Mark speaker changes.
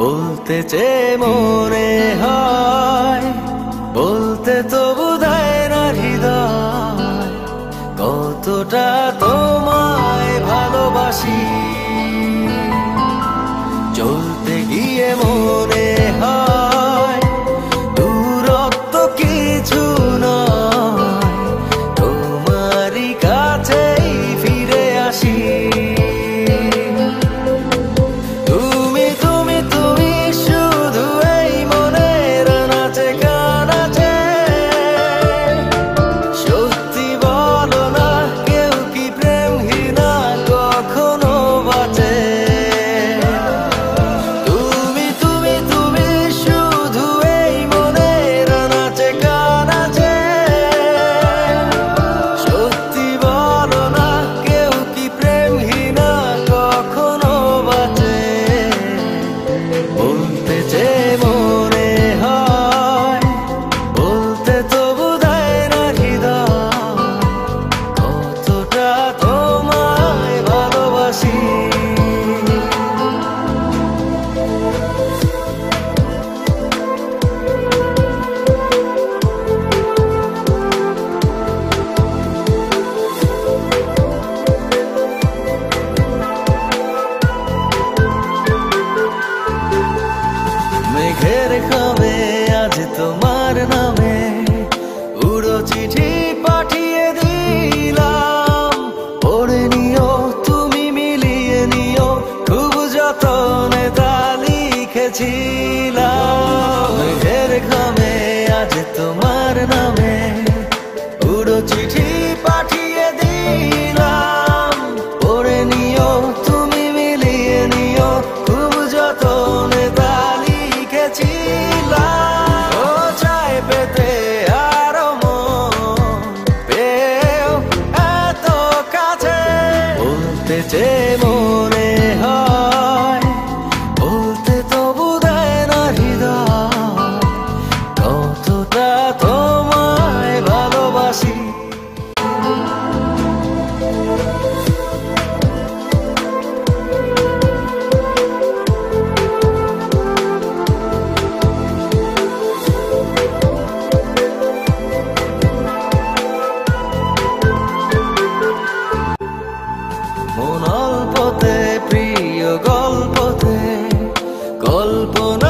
Speaker 1: বলতে চেয়ে মনে হয়, বলতে তো বোধহয় না হৃদয়, কতটা তোমায় ভালোবাসি। চলতে গিয়ে মনে হয় দূরত্ব কিছু নয়, তোমারই কাছেই ফিরে আসি। মেঘের খামে আজ তোমার নামে উড়ো চিঠি পাঠিয়ে দিলাম, পড়ে নিও তুমি মিলিয়ে নিও, খুব যতনে তা লিখেছিলাম। মেঘের খামে আজ তোমার নামে উড়ো চিঠি পাঠিয়ে দিলাম, পড়ে নিও তুমি মিলিয়ে নিও, খুব যতনে তা লিখেছিলাম। ও চাই পেতে আরো মন পেও এত কাছে, বলতে চেয়ে মনে হয়, বলতে তো বোধহয় না হৃদয়, কতটা তোমায় ভালোবাসি। মন অল্পতে প্রিয় গল্পতে কল্পনা